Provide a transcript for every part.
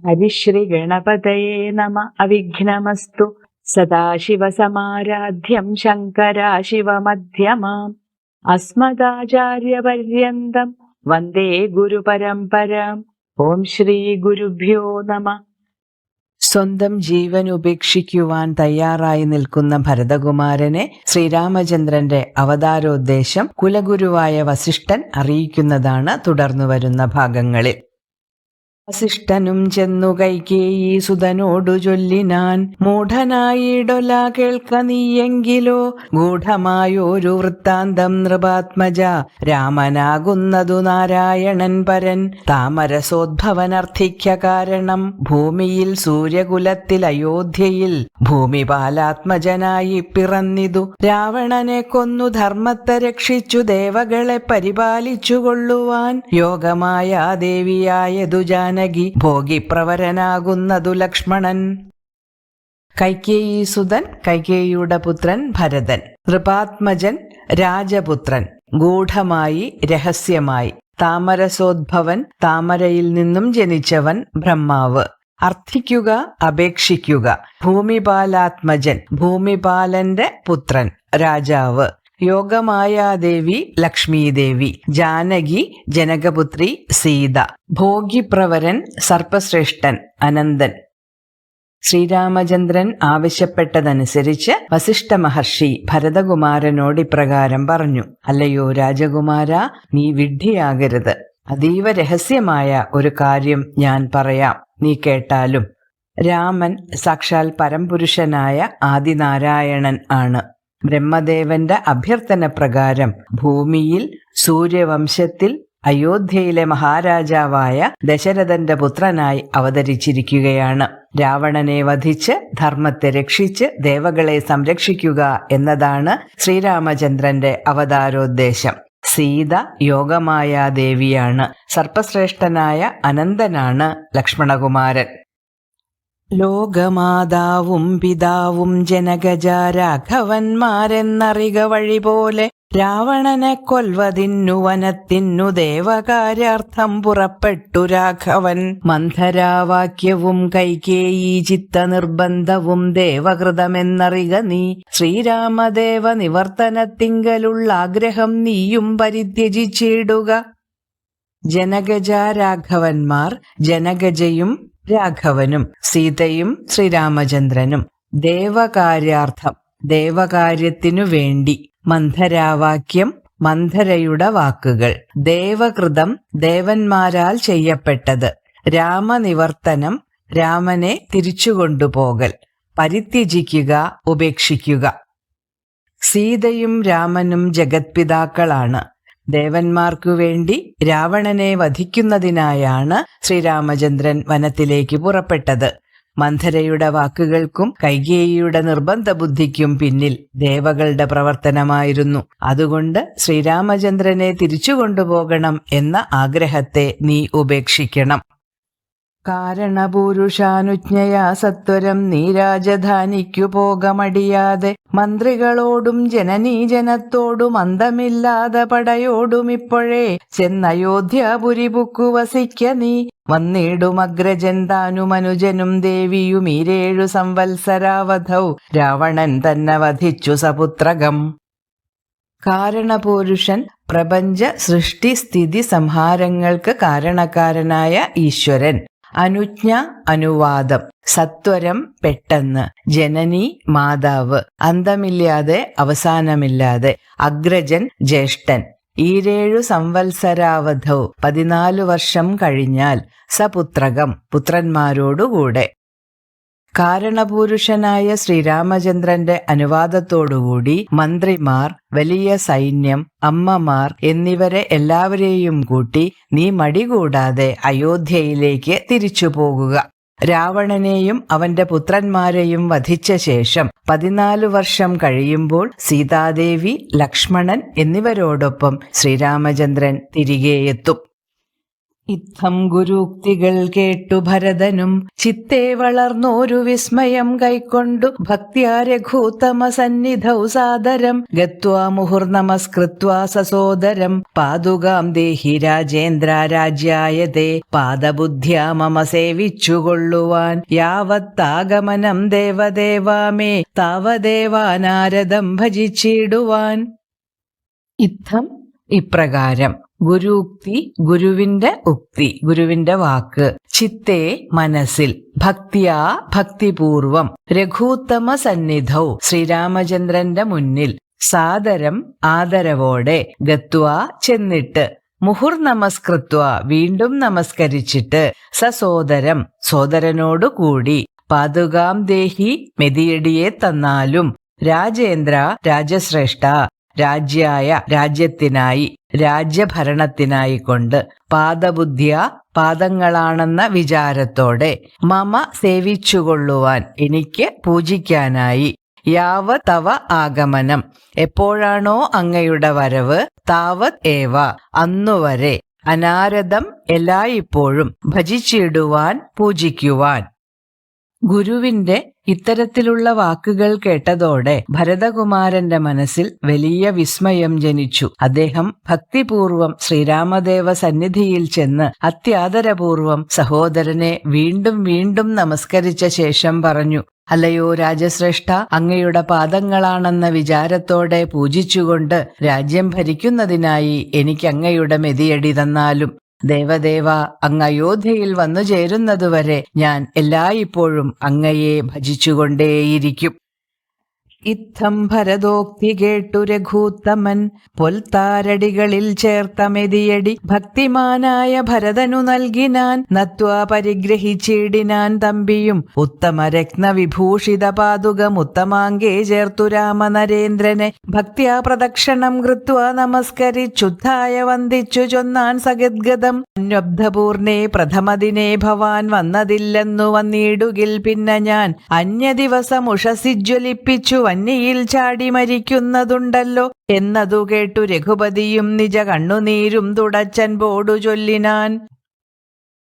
ഹരിശ്രീ ഗണപതയേ നമ. അവിഘ്നമസ്തു. സദാശിവസമാരാധ്യം ശങ്കരാശിവമധ്യമാം അസ്മദാചാര്യപര്യന്തം വന്ദേ ഗുരുപരമ്പരാം. ഓം ശ്രീ ഗുരുഭ്യോ നമ. സ്വന്തം ജീവൻ ഉപേക്ഷിക്കുവാൻ തയ്യാറായി നിൽക്കുന്ന ഭരതകുമാരനെ ശ്രീരാമചന്ദ്രന്റെ അവതാരോദ്ദേശം കുലഗുരുവായ വസിഷ്ഠൻ അറിയിക്കുന്നതാണ് തുടർന്നു വരുന്ന ഭാഗങ്ങളിൽ. വസിഷ്ഠനും ചെന്നു കൈകേയി സുതനോടു ചൊല്ലിനാൻ, മൂഢനായിടൊല കേൾക്ക നീയെങ്കിലോ ഗൂഢമായൊരു വൃത്താന്തം നൃപാത്മജ. രാമനാകുന്നതു നാരായണൻ പരൻ, താമരസോദ്ഭവനർത്ഥിക്ക കാരണം. ഭൂമിയിൽ സൂര്യകുലത്തിൽ അയോധ്യയിൽ ഭൂമിപാലാത്മജനായി പിറന്നിതു. രാവണനെ കൊന്നു ധർമ്മത്തെ രക്ഷിച്ചു ദേവകളെ പരിപാലിച്ചു കൊള്ളുവാൻ. യോഗമായ ദേവിയായതു ജാനകി, ഭോഗിപ്രവരനാകുന്നതു ലക്ഷ്മണൻ. കൈകേയീസുതൻ കൈകേയിയുടെ പുത്രൻ ഭരതൻ, നൃപാത്മജൻ രാജപുത്രൻ, ഗൂഢമായി രഹസ്യമായി. താമരസോദ്ഭവൻ, താമരയിൽ നിന്നും ജനിച്ചവൻ ബ്രഹ്മാവ്. അർത്ഥിക്കുക അപേക്ഷിക്കുക. ഭൂമിപാലാത്മജൻ, ഭൂമിപാലന്റെ പുത്രൻ രാജാവ്. യോഗമായാദേവി ലക്ഷ്മീദേവി. ജാനകി ജനകപുത്രി സീത. ഭോഗിപ്രവരൻ സർപ്പശ്രേഷ്ഠൻ അനന്തൻ. ശ്രീരാമചന്ദ്രൻ ആവശ്യപ്പെട്ടതനുസരിച്ച് വസിഷ്ഠ മഹർഷി ഭരതകുമാരനോട് ഇപ്രകാരം പറഞ്ഞു. അല്ലയോ രാജകുമാര, നീ വിഡ്ഢിയാകരുത്. അതീവ രഹസ്യമായ ഒരു കാര്യം ഞാൻ പറയാം, നീ കേട്ടാലും. രാമൻ സാക്ഷാൽ പരംപുരുഷനായ ആദിനാരായണൻ ആണ്. ബ്രഹ്മദേവന്റെ അഭ്യർത്ഥന പ്രകാരം ഭൂമിയിൽ സൂര്യവംശത്തിൽ അയോധ്യയിലെ മഹാരാജാവായ ദശരഥന്റെ പുത്രനായി അവതരിച്ചിരിക്കുകയാണ്. രാവണനെ വധിച്ച് ധർമ്മത്തെ രക്ഷിച്ച് ദേവകളെ സംരക്ഷിക്കുക എന്നതാണ് ശ്രീരാമചന്ദ്രന്റെ അവതാരോദ്ദേശം. സീത യോഗമായ ദേവിയാണ്. സർപ്പശ്രേഷ്ഠനായ അനന്തനാണ് ലക്ഷ്മണകുമാരൻ. ലോകമാതാവും പിതാവും ജനകജ രാഘവന്മാരെന്നറിക വഴി പോലെ, രാവണനെ കൊൽവതിന്നു വനത്തിന്നു ദേവകാര്യാർത്ഥം പുറപ്പെട്ടു രാഘവൻ. മന്ധരാവാക്യവും കൈകേയി ചിത്ത നിർബന്ധവും ദേവകൃതമെന്നറിക നീ. ശ്രീരാമദേവ നിവർത്തനത്തിങ്കലുള്ള ആഗ്രഹം നീയും പരിത്യജിച്ചിടുക. ജനകജ രാഘവന്മാർ, ജനകജയും രാഘവനും സീതയും ശ്രീരാമചന്ദ്രനും. ദേവകാര്യാർത്ഥം, ദേവകാര്യത്തിനു വേണ്ടി. മന്ധരാവാക്യം, മന്ധരയുടെ വാക്കുകൾ. ദേവകൃതം, ദേവന്മാരാൽ ചെയ്യപ്പെട്ടത്. രാമനിവർത്തനം, രാമനെ തിരിച്ചുകൊണ്ടുപോകൽ. പരിത്യജിക്കുക, ഉപേക്ഷിക്കുക. സീതയും രാമനും ജഗത്പിതാക്കളാണ്. ദേവന്മാർക്കു വേണ്ടി രാവണനെ വധിക്കുന്നതിനായാണ് ശ്രീരാമചന്ദ്രൻ വനത്തിലേക്ക് പുറപ്പെട്ടത്. മന്ധരയുടെ വാക്കുകൾക്കും കൈകേയിയുടെ നിർബന്ധ ബുദ്ധിക്കും പിന്നിൽ ദേവകളുടെ പ്രവർത്തനമായിരുന്നു. അതുകൊണ്ട് ശ്രീരാമചന്ദ്രനെ തിരിച്ചുകൊണ്ടുപോകണം എന്ന ആഗ്രഹത്തെ നീ ഉപേക്ഷിക്കണം. കാരണപുരുഷാനുജ്ഞയാ സത്വരം നീ രാജധാനിക്കു പോകമടിയാതെ. മന്ത്രികളോടും ജനനീജനത്തോടും അന്തമില്ലാതെ പടയോടും ഇപ്പോഴേ ചെന്നയോധ്യാപുരി പുക്കു വസിക്ക നീ. വന്നിടും അഗ്രജൻ താനും അനുജനും ദേവിയും 7 സംവത്സരാവധൗ. രാവണൻ തന്നെ വധിച്ചു സപുത്രകം. കാരണപുരുഷൻ പ്രപഞ്ച സൃഷ്ടി സ്ഥിതി സംഹാരങ്ങൾക്ക് കാരണക്കാരനായ ഈശ്വരൻ. അനുജ്ഞ, അനുവാദം. സത്വരം, പെട്ടെന്ന്. ജനനി, മാതാവ്. അന്തമില്ലാതെ, അവസാനമില്ലാതെ. അഗ്രജൻ, ജ്യേഷ്ഠൻ. 7 സംവത്സരാവധൗ, 14 വർഷം കഴിഞ്ഞാൽ. സപുത്രകം, പുത്രന്മാരോടുകൂടെ. കാരണപുരുഷനായ ശ്രീരാമചന്ദ്രന്റെ അനുവാദത്തോടുകൂടി മന്ത്രിമാർ, വലിയ സൈന്യം, അമ്മമാർ എന്നിവരെ എല്ലാവരെയും കൂട്ടി നീ മടികൂടാതെ അയോധ്യയിലേക്ക് തിരിച്ചു പോകുക. രാവണനെയും അവന്റെ പുത്രന്മാരെയും വധിച്ച ശേഷം 14 വർഷം കഴിയുമ്പോൾ സീതാദേവി, ലക്ഷ്മണൻ എന്നിവരോടൊപ്പം ശ്രീരാമചന്ദ്രൻ തിരികെയെത്തും. ഇത്തം ഗുരുക്തികൾ കേട്ടു ഭരതനും ചിത്തേ വളർന്നോരു വിസ്മയം കൈക്കൊണ്ടു ഭക്ത്യാ രഘൂത്തമ സന്നിധൗ സാദരം ഗത്വാ മുഹുർനമസ്കൃത്വാ സസോദരം പാദുകാം ദേഹി രാജേന്ദ്ര രാജ്യായതേ പാദബുദ്ധ്യാ മമ സേവിച്ചുകൊള്ളുവാൻ യാവത്താഗമനം ദേവദേവാമേ താവദേവാനാരദം ഭജിച്ചിടുവാൻ. ഇത്തം ഇപ്രകാരം, ഗുരുക്തി ഗുരുവിന്റെ ഉക്തി ഗുരുവിന്റെ വാക്ക്, ചിത്തേ മനസ്സിൽ, ഭക്തിയാ ഭക്തിപൂർവം, രഘൂത്തമ സന്നിധൗ ശ്രീരാമചന്ദ്രന്റെ മുന്നിൽ, സാദരം ആദരവോടെ, ഗത്വാ ചെന്നിട്ട്, മുഹുർ നമസ്കൃത്വ വീണ്ടും നമസ്കരിച്ചിട്ട്, സസോദരം സോദരനോടു കൂടി, പാതുകാം ദേഹി മെതിയടിയെ തന്നാലും, രാജേന്ദ്ര രാജശ്രേഷ്ഠ രാജ്യായ രാജ്യത്തിനായി രാജ്യഭരണത്തിനായി കൊണ്ട്, പാദബുദ്ധിയ പാദങ്ങളാണെന്ന വിചാരത്തോടെ, മമ സേവിച്ചുകൊള്ളുവാൻ എനിക്ക് പൂജിക്കാനായി, യാവത് തവ ആഗമനം എപ്പോഴാണോ അങ്ങയുടെ വരവ്, താവത് ഏവ അന്നുവരെ, അനാരദം എല്ലായ്പ്പോഴും, ഭജിച്ചിടുവാൻ പൂജിക്കുവാൻ. ഗുരുവിന്റെ ഇത്തരത്തിലുള്ള വാക്കുകൾ കേട്ടതോടെ ഭരതകുമാരന്റെ മനസ്സിൽ വലിയ വിസ്മയം ജനിച്ചു. അദ്ദേഹം ഭക്തിപൂർവം ശ്രീരാമദേവ സന്നിധിയിൽ ചെന്ന് അത്യാദരപൂർവം സഹോദരനെ വീണ്ടും വീണ്ടും നമസ്കരിച്ച ശേഷം പറഞ്ഞു, അല്ലയോ രാജശ്രേഷ്ഠ, അങ്ങയുടെ പാദങ്ങളാണെന്ന വിചാരത്തോടെ പൂജിച്ചുകൊണ്ട് രാജ്യം ഭരിക്കുന്നതിനായി എനിക്ക് അങ്ങയുടെ മെതിയടി തന്നാലും, ദേവദേവ, അങ്ങ് അയോധ്യയിൽ വന്നു ചേരുന്നതുവരെ ഞാൻ എല്ലായ്പ്പോഴും അങ്ങയെ ഭജിച്ചുകൊണ്ടേയിരിക്കും. ഇത്തം ഭരതോക്തി കേട്ടു രഘൂത്തമൻ പൊൽത്താരടികളിൽ ചേർത്ത മെതിയടി ഭക്തിമാനായ ഭരതനു നൽകിനാൻ, നത്വാ പരിഗ്രഹിച്ചിടിനാൻ തമ്പിയും, ഉത്തമ രത്നവിഭൂഷിത പാതുകം ഉത്തമാംഗേ ചേർത്തു രാമനരേന്ദ്രനെ ഭക്ത്യാ പ്രദക്ഷിണം കൃത്വാ നമസ്കരിച്ചുദ്ധായ വന്ദിച്ചു ചൊന്നാൻ സഗദ്ഗതം, അന്വബ്ധപൂർണേ പ്രഥമദിനേ ഭവാൻ വന്നതില്ലെന്നു വന്നിടുകിൽ പിന്നെ ഞാൻ അന്യദിവസം ഉഷസിജ്വലിപ്പിച്ചു വന്നിയിൽ ചാടി മരിക്കുന്നതുണ്ടല്ലോ എന്നതു കേട്ടു രഘുപതിയും നിജ കണ്ണുനീരും തുടച്ചൻപോടു ചൊല്ലിനാൻ.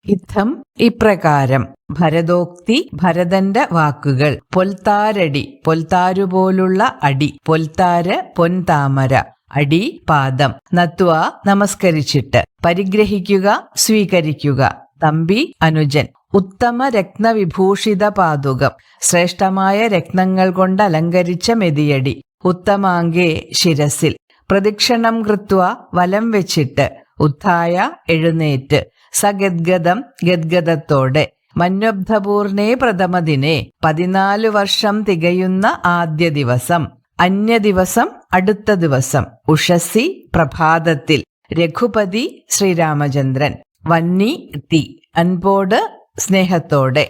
ഇത്തം ഇപ്രകാരം, ഭരതോക്തി ഭരതന്റെ വാക്കുകൾ, പൊൽത്താരടി പൊൽത്താരുപോലുള്ള അടി, പൊൽത്താര് പൊൻതാമര, അടി പാദം, നത്വ നമസ്കരിച്ചിട്ട്, പരിഗ്രഹിക്കുക സ്വീകരിക്കുക, തമ്പി അനുജൻ, ഉത്തമ രത്നവിഭൂഷിത പാതുകം ശ്രേഷ്ഠമായ രത്നങ്ങൾ കൊണ്ട് അലങ്കരിച്ച മെതിയടി, ഉത്തമാംഗേ ശിരസിൽ, പ്രദക്ഷിണം കൃത്വ വലം വെച്ചിട്ട്, ഉത്ഥായ എഴുന്നേറ്റ്, സഗദ്ഗതം ഗദ്ഗതത്തോടെ, മന്വബ്ധപൂർണേ പ്രഥമദിനെ 14 വർഷം തികയുന്ന ആദ്യ ദിവസം, അന്യദിവസം അടുത്ത ദിവസം, ഉഷസി പ്രഭാതത്തിൽ, രഘുപതി ശ്രീരാമചന്ദ്രൻ, വന്നി തീ അൻപോട് സ്നേഹത്തോടെ.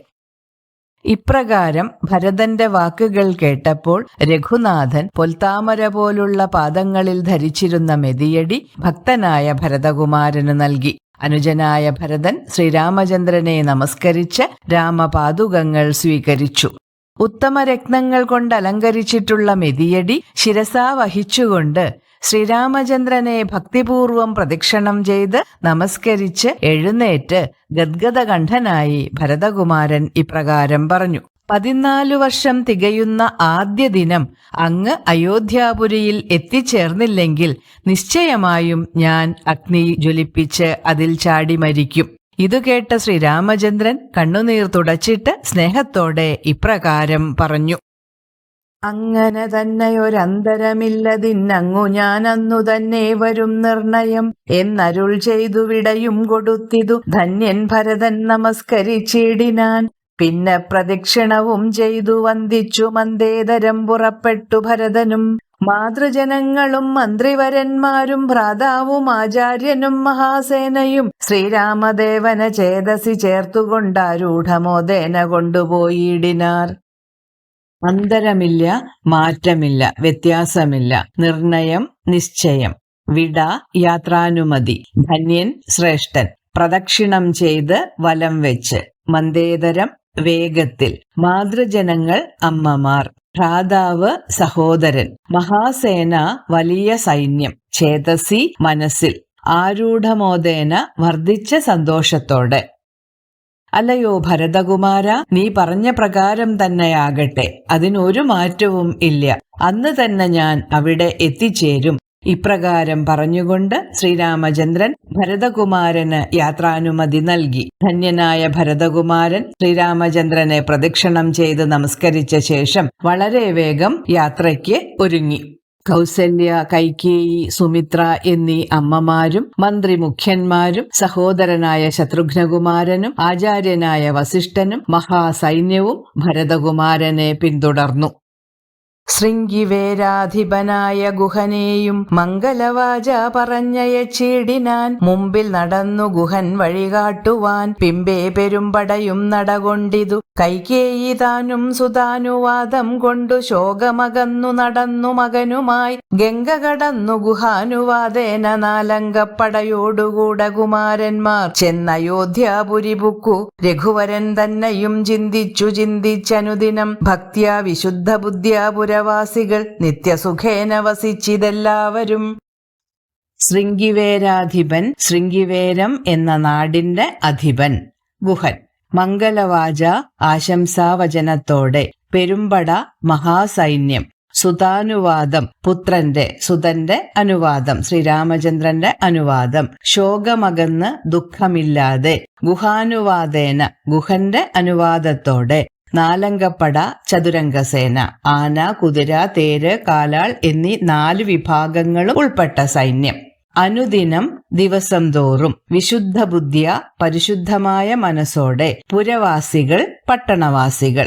ഇപ്രകാരം ഭരതന്റെ വാക്കുകൾ കേട്ടപ്പോൾ രഘുനാഥൻ പൊൽത്താമര പോലുള്ള പാദങ്ങളിൽ ധരിച്ചിരുന്ന മെതിയടി ഭക്തനായ ഭരതകുമാരന് നൽകി. അനുജനായ ഭരതൻ ശ്രീരാമചന്ദ്രനെ നമസ്കരിച്ച് രാമപാദുകങ്ങൾ സ്വീകരിച്ചു. ഉത്തമ രത്നങ്ങൾ കൊണ്ട് അലങ്കരിച്ചിട്ടുള്ള മെതിയടി ശിരസാ വഹിച്ചുകൊണ്ട് ശ്രീരാമചന്ദ്രനെ ഭക്തിപൂർവം പ്രദക്ഷിണം ചെയ്ത് നമസ്കരിച്ച് എഴുന്നേറ്റ് ഗദ്ഗദകണ്ഠനായി ഭരതകുമാരൻ ഇപ്രകാരം പറഞ്ഞു: 14 വർഷം തികയുന്ന ആദ്യ ദിനം അങ്ങ് അയോധ്യാപുരിയിൽ എത്തിച്ചേർന്നില്ലെങ്കിൽ നിശ്ചയമായും ഞാൻ അഗ്നി ജ്വലിപ്പിച്ച് അതിൽ ചാടി മരിക്കും. ഇതു കേട്ട ശ്രീരാമചന്ദ്രൻ കണ്ണുനീർ തുടച്ചിട്ട് സ്നേഹത്തോടെ ഇപ്രകാരം പറഞ്ഞു: അങ്ങനെ തന്നെയൊരന്തരമില്ലതിന്നങ്ങു ഞാൻ അന്നു തന്നെ വരും നിർണയം എന്നരുൾ ചെയ്തു വിടയും കൊടുത്തിതു ധന്യൻ ഭരതൻ നമസ്കരിച്ചിടിനാൻ. പിന്നെ പ്രദക്ഷിണവും ചെയ്തു വന്ദിച്ചു മന്ദേതരം പുറപ്പെട്ടു ഭരതനും. മാതൃജനങ്ങളും മന്ത്രിവരന്മാരും ഭ്രാതാവും ആചാര്യനും മഹാസേനയും ശ്രീരാമദേവന ചേതസി ചേർത്തുകൊണ്ടാരൂഢമോദേന കൊണ്ടുപോയിടിനാർ. അന്തരമില്ല, മാറ്റമില്ല, വ്യത്യാസമില്ല, നിർണയം, നിശ്ചയം, വിട, യാത്രാനുമതി, ധന്യൻ, ശ്രേഷ്ഠൻ, പ്രദക്ഷിണം ചെയ്ത് വലം വെച്ച്, മന്ദേതരം, വേഗത്തിൽ, മാതൃജനങ്ങൾ, അമ്മമാർ, ഭ്രാതാവ്, സഹോദരൻ, മഹാസേന, വലിയ സൈന്യം, ചേതസി, മനസ്സിൽ, ആരൂഢമോദേന വർദ്ധിച്ച സന്തോഷത്തോടെ. അല്ലയോ ഭരതകുമാര, നീ പറഞ്ഞ പ്രകാരം തന്നെയാകട്ടെ, അതിനൊരു മാറ്റവും ഇല്ല. അന്ന് തന്നെ ഞാൻ അവിടെ എത്തിച്ചേരും. ഇപ്രകാരം പറഞ്ഞുകൊണ്ട് ശ്രീരാമചന്ദ്രൻ ഭരതകുമാരന് യാത്രാനുമതി നൽകി. ധന്യനായ ഭരതകുമാരൻ ശ്രീരാമചന്ദ്രനെ പ്രദക്ഷിണം ചെയ്ത് നമസ്കരിച്ച ശേഷം വളരെ വേഗം യാത്രയ്ക്ക് ഒരുങ്ങി. കൗസല്യ, കൈകേയി, സുമിത്ര എന്നീ അമ്മമാരും മന്ത്രിമുഖ്യന്മാരും സഹോദരനായ ശത്രുഘ്നകുമാരനും ആചാര്യനായ വസിഷ്ഠനും മഹാസൈന്യവും ഭരതകുമാരനെ പിന്തുടർന്നു. ശൃംഗിവേരാധിപനായ ഗുഹനെയും മംഗലവാച പറഞ്ഞയച്ചിടിനാൻ. മുമ്പിൽ നടന്നു ഗുഹൻ വഴികാട്ടുവാൻ, പിമ്പേ പെരുമ്പടയും നടകൊണ്ടിതു. കൈകേയി താനും സുതാനുവാദം കൊണ്ടു ശോകമകന്നു നടന്നു മകനുമായി. ഗംഗ കടന്നു ഗുഹാനുവാദേന നാലങ്കപ്പടയോടുകൂടെ കുമാരന്മാർ ചെന്നയോധ്യാപുരി പുക്കു. രഘുവരൻ തന്നെയും ചിന്തിച്ചനുദിനം ഭക്ത്യാ വിശുദ്ധ ബുദ്ധ്യാ പുരവാസികൾ നിത്യസുഖേന വസിച്ചിതെല്ലാവരും. ശൃംഗിവേരാധിപൻ, ശൃംഗിവേരം എന്ന നാടിന്റെ അധിപൻ ഗുഹൻ. മംഗലവാച ആശംസാവചനത്തോടെ. പെരുമ്പട മഹാസൈന്യം. സുതാനുവാദം സുതന്റെ അനുവാദം, ശ്രീരാമചന്ദ്രന്റെ അനുവാദം. ശോകമകന്ന് ദുഃഖമില്ലാതെ. ഗുഹാനുവാദേന ഗുഹന്റെ അനുവാദത്തോടെ. നാലങ്കപ്പട ചതുരംഗസേന. ആന, കുതിര, തേര്, കാലാൾ എന്നീ 4 വിഭാഗങ്ങളും ഉൾപ്പെട്ട സൈന്യം. അനുദിനം ദിവസം തോറും. വിശുദ്ധ ബുദ്ധിയ പരിശുദ്ധമായ മനസ്സോടെ. പുരവാസികൾ പട്ടണവാസികൾ.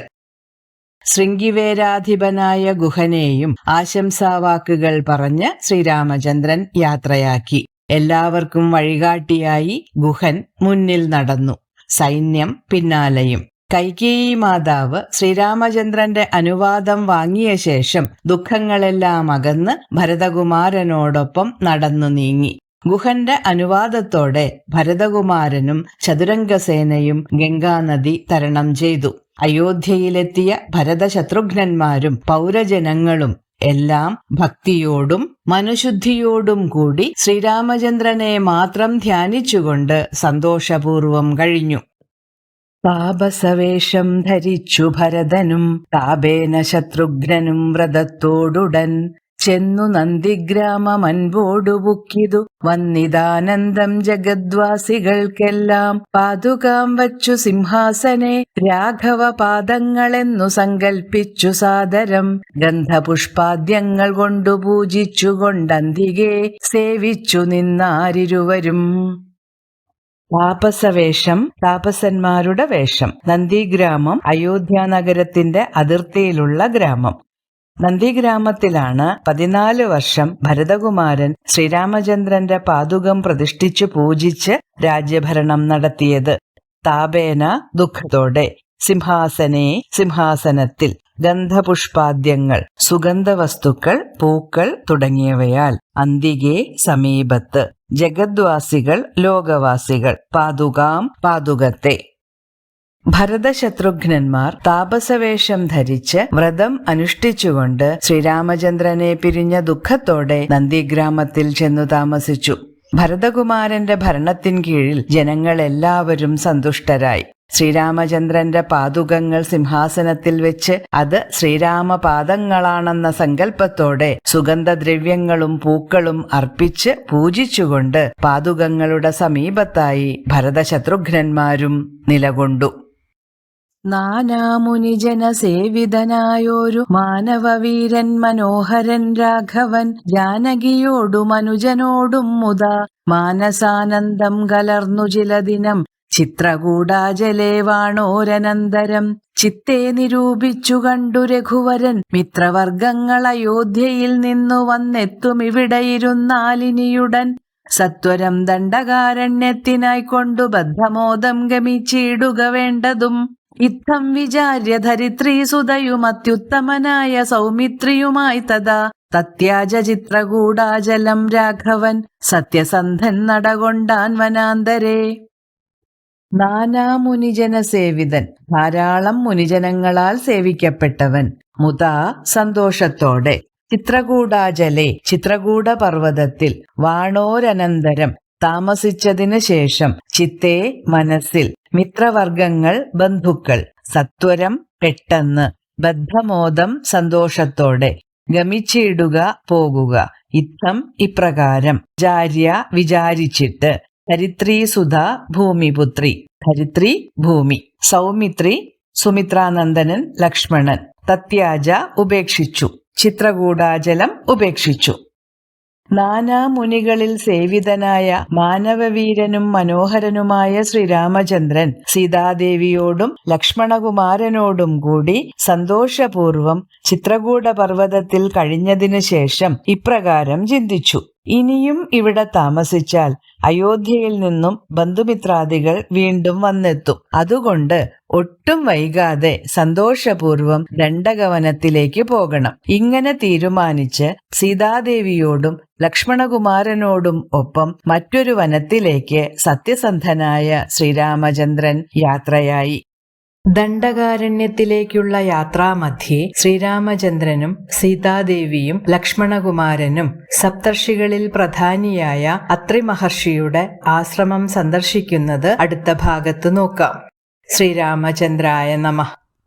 ശൃംഗിവേരാധിപനായ ഗുഹനെയും ആശംസാവാക്കുകൾ പറഞ്ഞ് ശ്രീരാമചന്ദ്രൻ യാത്രയാക്കി. എല്ലാവർക്കും വഴികാട്ടിയായി ഗുഹൻ മുന്നിൽ നടന്നു, സൈന്യം പിന്നാലെയും. കൈകേയി മാതാവ് ശ്രീരാമചന്ദ്രന്റെ അനുവാദം വാങ്ങിയ ശേഷം ദുഃഖങ്ങളെല്ലാം അകന്ന് ഭരതകുമാരനോടൊപ്പം നടന്നു നീങ്ങി. ഗുഹന്റെ അനുവാദത്തോടെ ഭരതകുമാരനും ചതുരംഗസേനയും ഗംഗാനദി തരണം ചെയ്തു. അയോധ്യയിലെത്തിയ ഭരതശത്രുഘ്നന്മാരും പൗരജനങ്ങളും എല്ലാം ഭക്തിയോടും മനുശുദ്ധിയോടും കൂടി ശ്രീരാമചന്ദ്രനെ മാത്രം ധ്യാനിച്ചുകൊണ്ട് സന്തോഷപൂർവം കഴിഞ്ഞു. താപസവേഷം ധരിച്ചു ഭരതനും താപേന ശത്രുഘ്നനും വ്രതത്തോടുടൻ ചെന്നു നന്ദിഗ്രാമമൻപോടു പുക്കിതു. വന്നിതാനന്ദം ജഗദ്വാസികൾക്കെല്ലാം പാതുകാം വച്ചു സിംഹാസനെ രാഘവ പാദങ്ങളെന്നു സങ്കൽപ്പിച്ചു സാദരം. ഗന്ധപുഷ്പാദ്യങ്ങൾ കൊണ്ടു പൂജിച്ചുകൊണ്ടന്തികെ സേവിച്ചു നിന്നാരിരുവരും. താപസവേഷം, താപസന്മാരുടെ വേഷം. നന്ദിഗ്രാമം അയോധ്യാനഗരത്തിന്റെ അതിർത്തിയിലുള്ള ഗ്രാമം. നന്ദിഗ്രാമത്തിലാണ് 14 വർഷം ഭരതകുമാരൻ ശ്രീരാമചന്ദ്രന്റെ പാദുകം പ്രതിഷ്ഠിച്ചു പൂജിച്ച് രാജ്യഭരണം നടത്തിയത്. താപേന ദുഃഖത്തോടെ. സിംഹാസനേ സിംഹാസനത്തിൽ. ഗന്ധപുഷ്പാദ്യങ്ങൾ സുഗന്ധവസ്തുക്കൾ, പൂക്കൾ തുടങ്ങിയവയാൽ. അന്തികെ സമീപത്ത്. ജഗദ്വാസികൾ ലോകവാസികൾ. പാതുകാം പാതുകത്തെ. ഭരതശത്രുഘ്നന്മാർ താപസവേഷം ധരിച്ച് വ്രതം അനുഷ്ഠിച്ചുകൊണ്ട് ശ്രീരാമചന്ദ്രനെ പിരിഞ്ഞ ദുഃഖത്തോടെ നന്ദിഗ്രാമത്തിൽ ചെന്നു താമസിച്ചു. ഭരതകുമാരന്റെ ഭരണത്തിൻ കീഴിൽ ജനങ്ങളെല്ലാവരും സന്തുഷ്ടരായി. ശ്രീരാമചന്ദ്രന്റെ പാദുകങ്ങൾ സിംഹാസനത്തിൽ വെച്ച് അത് ശ്രീരാമപാദങ്ങളാണെന്ന സങ്കല്പത്തോടെ സുഗന്ധദ്രവ്യങ്ങളും പൂക്കളും അർപ്പിച്ച് പൂജിച്ചുകൊണ്ട് പാദുകങ്ങളുടെ സമീപത്തായി ഭരതശത്രുഘ്നന്മാരും നിലകൊണ്ടു. നാനാമുനിജനസേവിതനായോരു മാനവവീരൻ മനോഹരൻ രാഘവൻ ജാനകിയോടും അനുജനോടും മുതാ മാനസാനന്ദം കലർന്നു ചിലദിനം ചിത്രകൂടാചലേ വാണോരനന്തരം. ചിത്തെ നിരൂപിച്ചു കണ്ടു രഘുവരൻ മിത്രവർഗങ്ങൾ അയോധ്യയിൽ നിന്നു വന്നെത്തുമിവിടെയിരുന്നാലിനിയുടൻ. സത്വരം ദണ്ഡകാരണ്യത്തിനായി കൊണ്ടു ബദ്ധമോദം ഗമിച്ചിടുക വേണ്ടതും. ഇത്തം വിചാര്യ ധരിത്രീസുതയും അത്യുത്തമനായ സൗമിത്രിയുമായി തഥാ തത്യാജ ചിത്രകൂടാചലം രാഘവൻ സത്യസന്ധൻ നടകൊണ്ടാൻ വനാന്തരേ. നാനാമുനിജനസേവിതൻ, ധാരാളം മുനിജനങ്ങളാൽ സേവിക്കപ്പെട്ടവൻ. മുതാ സന്തോഷത്തോടെ. ചിത്രകൂടാചലെ ചിത്രകൂട പർവ്വതത്തിൽ. വാണോരനന്തരം താമസിച്ചതിനു ശേഷം ചിത്തേ മനസ്സിൽ മിത്രവർഗങ്ങൾ ബന്ധുക്കൾ സത്വരം പെട്ടെന്ന് ബദ്ധമോദം സന്തോഷത്തോടെ ഗമിച്ചിടുക പോകുക ഇത്തം ഇപ്രകാരം ജാര്യ വിചാരിച്ചിട്ട് ധരിത്രീസുധ ഭൂമിപുത്രി ധരിത്രി ഭൂമി സൗമിത്രി സുമിത്രാനന്ദനൻ ലക്ഷ്മണൻ തത്യാജ ഉപേക്ഷിച്ചു ചിത്രകൂടാചലം ഉപേക്ഷിച്ചു. നാനാമുനികളിൽ സേവിതനായ മാനവവീരനും മനോഹരനുമായ ശ്രീരാമചന്ദ്രൻ സീതാദേവിയോടും ലക്ഷ്മണകുമാരനോടും കൂടി സന്തോഷപൂർവം ചിത്രകൂട പർവ്വതത്തിൽ കഴിഞ്ഞതിനു ശേഷം ഇപ്രകാരം ചിന്തിച്ചു: ഇനിയും ഇവിടെ താമസിച്ചാൽ അയോധ്യയിൽ നിന്നും ബന്ധുമിത്രാദികൾ വീണ്ടും വന്നെത്തും. അതുകൊണ്ട് ഒട്ടും വൈകാതെ സന്തോഷപൂർവം ദണ്ഡകവനത്തിലേക്ക് പോകണം. ഇങ്ങനെ തീരുമാനിച്ച് സീതാദേവിയോടും ലക്ഷ്മണകുമാരനോടും ഒപ്പം മറ്റൊരു വനത്തിലേക്ക് സത്യസന്ധനായ ശ്രീരാമചന്ദ്രൻ യാത്രയായി. ദണ്ഡകാരണ്യത്തിലേക്കുള്ള യാത്രാമധ്യേ ശ്രീരാമചന്ദ്രനും സീതാദേവിയും ലക്ഷ്മണകുമാരനും സപ്തർഷികളിൽ പ്രധാനിയായ അത്രി മഹർഷിയുടെ ആശ്രമം സന്ദർശിക്കുന്നത് അടുത്ത ഭാഗത്ത് നോക്കാം. ശ്രീരാമചന്ദ്രായ നമഃ.